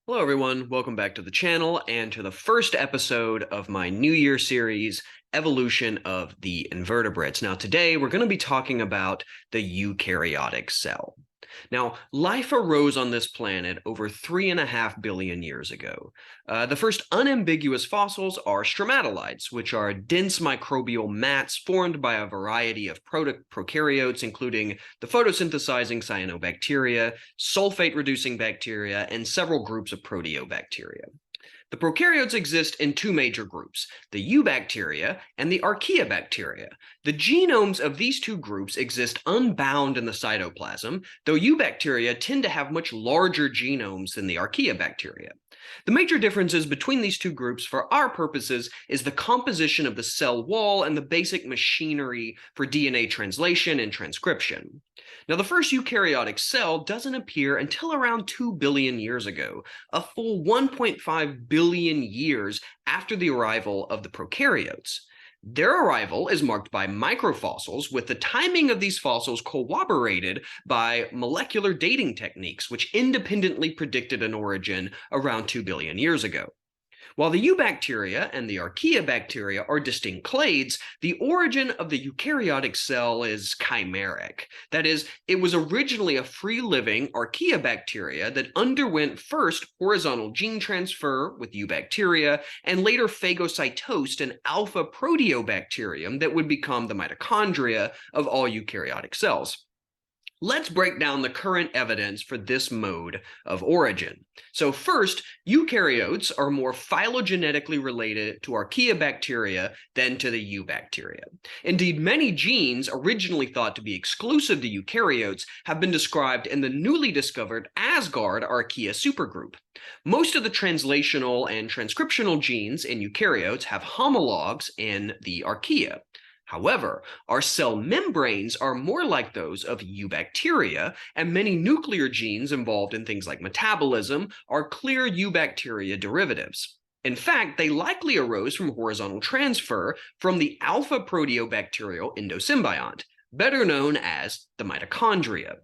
Hello, everyone. Welcome back to the channel and to the first episode of my New Year series, Evolution of the Invertebrates. Now, today we're going to be talking about the eukaryotic cell. Now, life arose on this planet over 3.5 billion years ago. The first unambiguous fossils are stromatolites, which are dense microbial mats formed by a variety of prokaryotes, including the photosynthesizing cyanobacteria, sulfate-reducing bacteria, and several groups of proteobacteria. The prokaryotes exist in two major groups, the eubacteria and the archaeobacteria. The genomes of these two groups exist unbound in the cytoplasm, though eubacteria tend to have much larger genomes than the archaeobacteria. The major differences between these two groups for our purposes is the composition of the cell wall and the basic machinery for DNA translation and transcription. Now, the first eukaryotic cell doesn't appear until around 2 billion years ago, a full 1.5 billion years after the arrival of the prokaryotes. Their arrival is marked by microfossils, with the timing of these fossils corroborated by molecular dating techniques, which independently predicted an origin around 2 billion years ago. While the eubacteria and the archaeobacteria are distinct clades, the origin of the eukaryotic cell is chimeric. That is, it was originally a free-living archaeobacteria that underwent first horizontal gene transfer with eubacteria and later phagocytosed an alpha proteobacterium that would become the mitochondria of all eukaryotic cells. Let's break down the current evidence for this mode of origin. So first, eukaryotes are more phylogenetically related to archaeobacteria than to the eubacteria. Indeed, many genes originally thought to be exclusive to eukaryotes have been described in the newly discovered Asgard archaea supergroup. Most of the translational and transcriptional genes in eukaryotes have homologs in the archaea. However, our cell membranes are more like those of eubacteria, and many nuclear genes involved in things like metabolism are clear eubacteria derivatives. In fact, they likely arose from horizontal transfer from the alpha proteobacterial endosymbiont, better known as the mitochondria.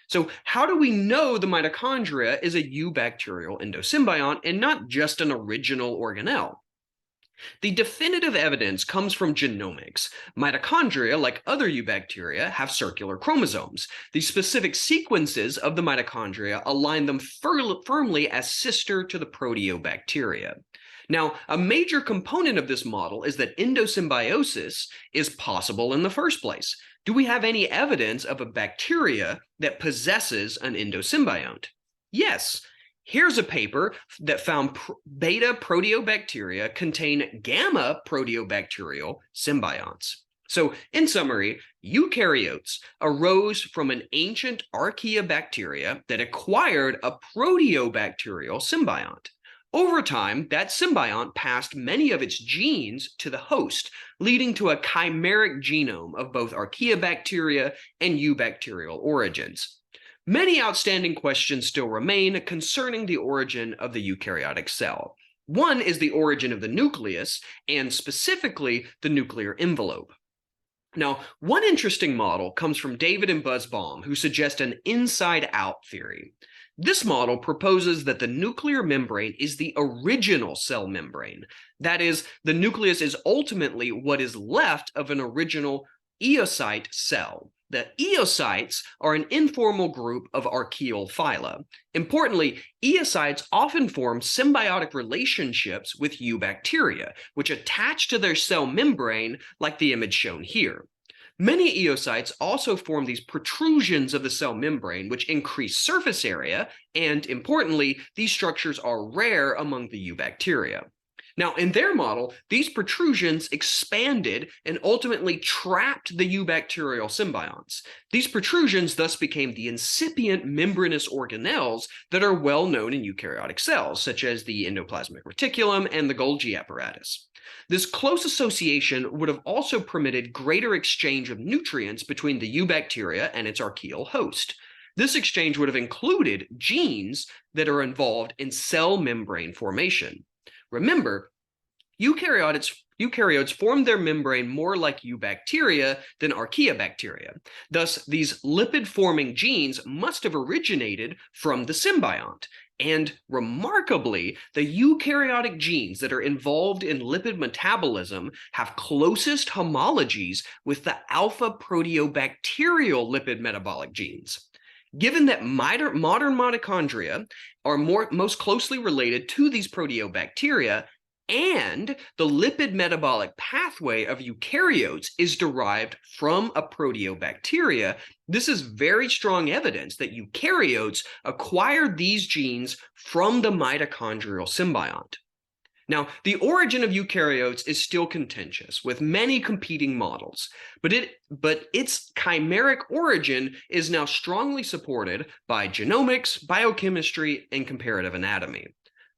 So how do we know the mitochondria is a eubacterial endosymbiont and not just an original organelle? The definitive evidence comes from genomics. Mitochondria, like other eubacteria, have circular chromosomes. The specific sequences of the mitochondria align them firmly as sister to the proteobacteria. Now, a major component of this model is that endosymbiosis is possible in the first place. Do we have any evidence of a bacteria that possesses an endosymbiont? Yes. Here's a paper that found beta proteobacteria contain gamma proteobacterial symbionts. So, in summary, eukaryotes arose from an ancient archaeobacteria that acquired a proteobacterial symbiont. Over time, that symbiont passed many of its genes to the host, leading to a chimeric genome of both archaeobacteria and eubacterial origins. Many outstanding questions still remain concerning the origin of the eukaryotic cell. One is the origin of the nucleus, and specifically the nuclear envelope. Now, one interesting model comes from David and Buzz Baum, who suggest an inside-out theory. This model proposes that the nuclear membrane is the original cell membrane. That is, the nucleus is ultimately what is left of an original eocyte cell. The eocytes are an informal group of archaeal phyla. Importantly, eocytes often form symbiotic relationships with eubacteria, which attach to their cell membrane like the image shown here. Many eocytes also form these protrusions of the cell membrane, which increase surface area, and importantly, these structures are rare among the eubacteria. Now, in their model, these protrusions expanded and ultimately trapped the eubacterial symbionts. These protrusions thus became the incipient membranous organelles that are well known in eukaryotic cells, such as the endoplasmic reticulum and the Golgi apparatus. This close association would have also permitted greater exchange of nutrients between the eubacteria and its archaeal host. This exchange would have included genes that are involved in cell membrane formation. Remember, eukaryotes form their membrane more like eubacteria than archaeobacteria. Thus, these lipid-forming genes must have originated from the symbiont. And remarkably, the eukaryotic genes that are involved in lipid metabolism have closest homologies with the alpha proteobacterial lipid metabolic genes. Given that modern mitochondria are most closely related to these proteobacteria, and the lipid metabolic pathway of eukaryotes is derived from a proteobacteria, this is very strong evidence that eukaryotes acquired these genes from the mitochondrial symbiont. Now, the origin of eukaryotes is still contentious, with many competing models, but its chimeric origin is now strongly supported by genomics, biochemistry, and comparative anatomy.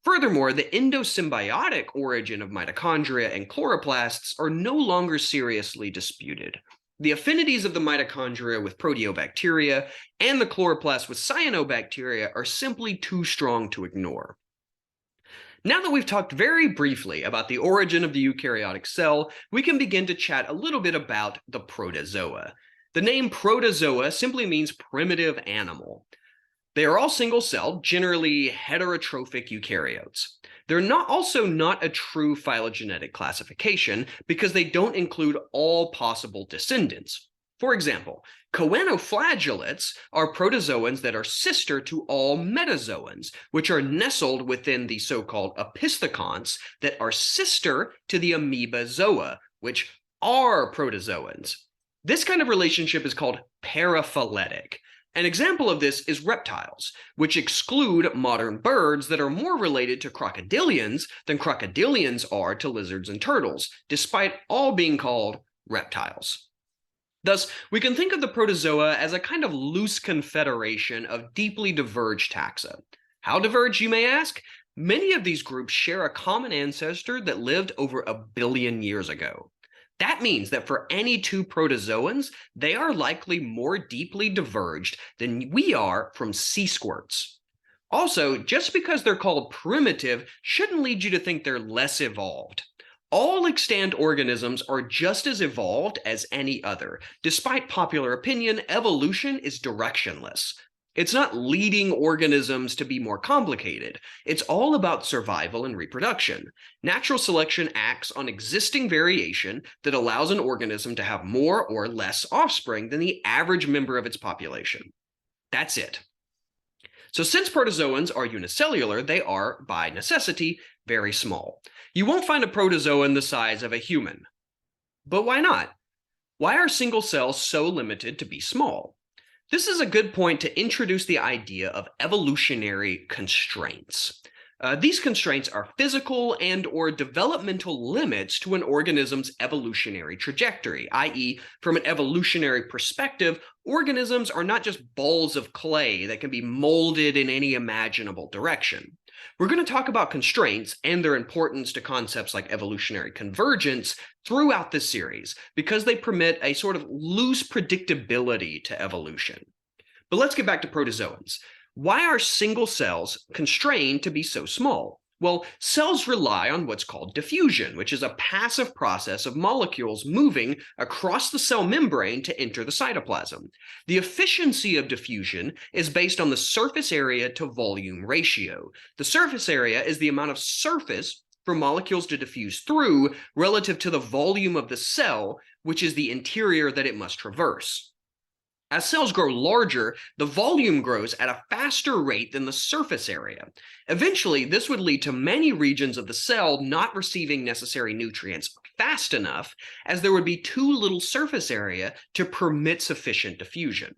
Furthermore, the endosymbiotic origin of mitochondria and chloroplasts are no longer seriously disputed. The affinities of the mitochondria with proteobacteria and the chloroplasts with cyanobacteria are simply too strong to ignore. Now that we've talked very briefly about the origin of the eukaryotic cell, we can begin to chat a little bit about the protozoa. The name protozoa simply means primitive animal. They are all single-celled, generally heterotrophic eukaryotes. They're also not a true phylogenetic classification because they don't include all possible descendants. For example, choanoflagellates are protozoans that are sister to all metazoans, which are nestled within the so-called opisthecons that are sister to the amoebozoa, which are protozoans. This kind of relationship is called paraphyletic. An example of this is reptiles, which exclude modern birds that are more related to crocodilians than crocodilians are to lizards and turtles, despite all being called reptiles. Thus, we can think of the protozoa as a kind of loose confederation of deeply diverged taxa. How diverged, you may ask? Many of these groups share a common ancestor that lived over 1 billion years ago. That means that for any two protozoans, they are likely more deeply diverged than we are from sea squirts. Also, just because they're called primitive shouldn't lead you to think they're less evolved. All extant organisms are just as evolved as any other. Despite popular opinion, evolution is directionless. It's not leading organisms to be more complicated. It's all about survival and reproduction. Natural selection acts on existing variation that allows an organism to have more or less offspring than the average member of its population. That's it. So since protozoans are unicellular, they are, by necessity, very small. You won't find a protozoan the size of a human. But why not? Why are single cells so limited to be small? This is a good point to introduce the idea of evolutionary constraints. These constraints are physical and/or developmental limits to an organism's evolutionary trajectory, i.e., from an evolutionary perspective, organisms are not just balls of clay that can be molded in any imaginable direction. We're going to talk about constraints and their importance to concepts like evolutionary convergence throughout this series because they permit a sort of loose predictability to evolution. But let's get back to protozoans. Why are single cells constrained to be so small? Well, cells rely on what's called diffusion, which is a passive process of molecules moving across the cell membrane to enter the cytoplasm. The efficiency of diffusion is based on the surface area to volume ratio. The surface area is the amount of surface for molecules to diffuse through relative to the volume of the cell, which is the interior that it must traverse. As cells grow larger, the volume grows at a faster rate than the surface area. Eventually, this would lead to many regions of the cell not receiving necessary nutrients fast enough, as there would be too little surface area to permit sufficient diffusion.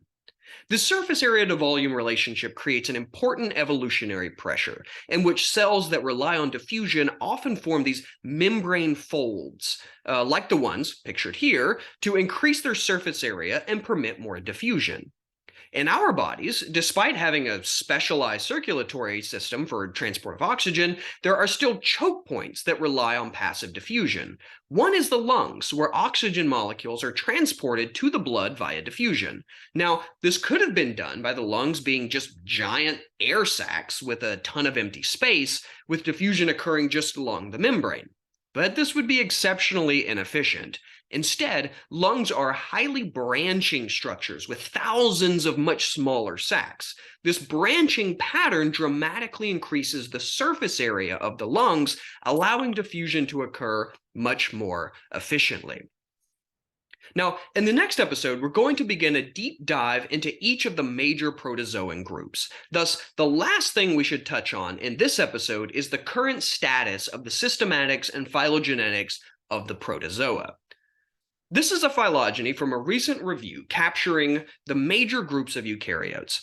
The surface area to volume relationship creates an important evolutionary pressure, in which cells that rely on diffusion often form these membrane folds, like the ones pictured here, to increase their surface area and permit more diffusion. In our bodies, despite having a specialized circulatory system for transport of oxygen, there are still choke points that rely on passive diffusion. One is the lungs, where oxygen molecules are transported to the blood via diffusion. Now, this could have been done by the lungs being just giant air sacs with a ton of empty space, with diffusion occurring just along the membrane. but this would be exceptionally inefficient. Instead, lungs are highly branching structures with thousands of much smaller sacs. This branching pattern dramatically increases the surface area of the lungs, allowing diffusion to occur much more efficiently. Now, in the next episode, we're going to begin a deep dive into each of the major protozoan groups. Thus, the last thing we should touch on in this episode is the current status of the systematics and phylogenetics of the protozoa. This is a phylogeny from a recent review capturing the major groups of eukaryotes.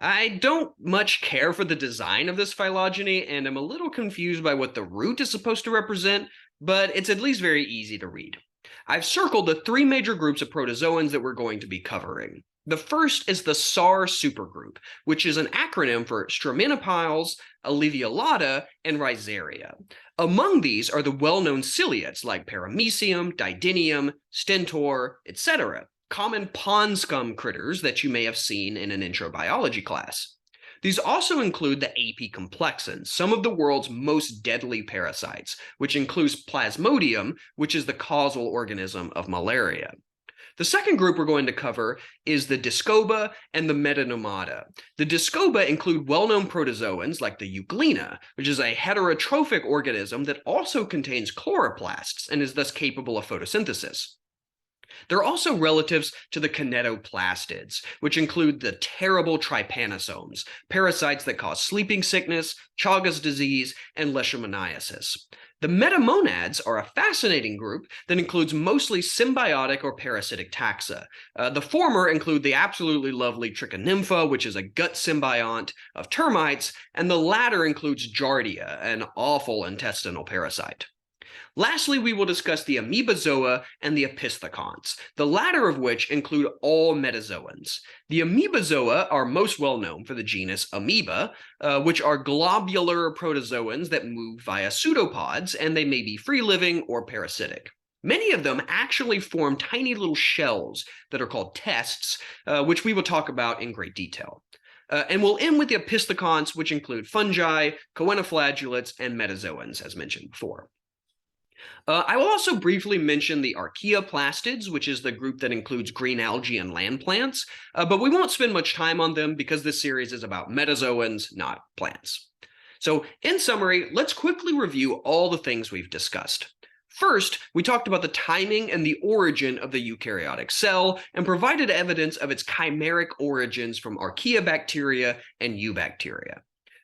I don't much care for the design of this phylogeny, and I'm a little confused by what the root is supposed to represent, but it's at least very easy to read. I've circled the three major groups of protozoans that we're going to be covering. The first is the SAR supergroup, which is an acronym for Straminopiles, Alveolata, and Rhizaria. Among these are the well-known ciliates like Paramecium, Didinium, Stentor, etc., common pond scum critters that you may have seen in an intro biology class. These also include the apicomplexans, some of the world's most deadly parasites, which includes Plasmodium, which is the causal organism of malaria. The second group we're going to cover is the Discoba and the Metanomata. The Discoba include well-known protozoans like the Euglena, which is a heterotrophic organism that also contains chloroplasts and is thus capable of photosynthesis. They're also relatives to the kinetoplastids, which include the terrible trypanosomes, parasites that cause sleeping sickness, Chagas disease, and leishmaniasis. The metamonads are a fascinating group that includes mostly symbiotic or parasitic taxa. The former include the absolutely lovely Trichonympha, which is a gut symbiont of termites, and the latter includes Giardia, an awful intestinal parasite. Lastly, we will discuss the amoebozoa and the opisthecons, the latter of which include all metazoans. The amoebozoa are most well known for the genus Amoeba, which are globular protozoans that move via pseudopods, and they may be free-living or parasitic. Many of them actually form tiny little shells that are called tests, which we will talk about in great detail. And we'll end with the opisthecons, which include fungi, coenoflagellates, and metazoans, as mentioned before. I will also briefly mention the archaeoplastids, which is the group that includes green algae and land plants, but we won't spend much time on them because this series is about metazoans, not plants. So in summary, let's quickly review all the things we've discussed. First, we talked about the timing and the origin of the eukaryotic cell and provided evidence of its chimeric origins from archaeobacteria and eubacteria.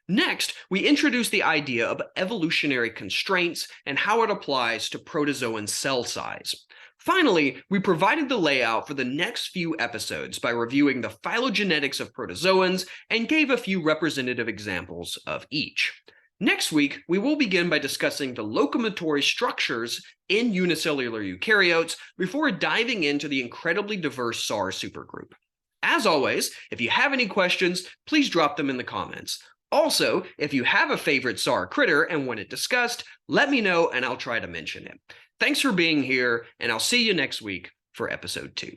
Next, we introduced the idea of evolutionary constraints and how it applies to protozoan cell size. Finally, we provided the layout for the next few episodes by reviewing the phylogenetics of protozoans and gave a few representative examples of each. Next week, we will begin by discussing the locomotory structures in unicellular eukaryotes before diving into the incredibly diverse SAR supergroup. As always, if you have any questions, please drop them in the comments. Also, if you have a favorite SAR critter and want it discussed, let me know and I'll try to mention it. Thanks for being here, and I'll see you next week for episode 2.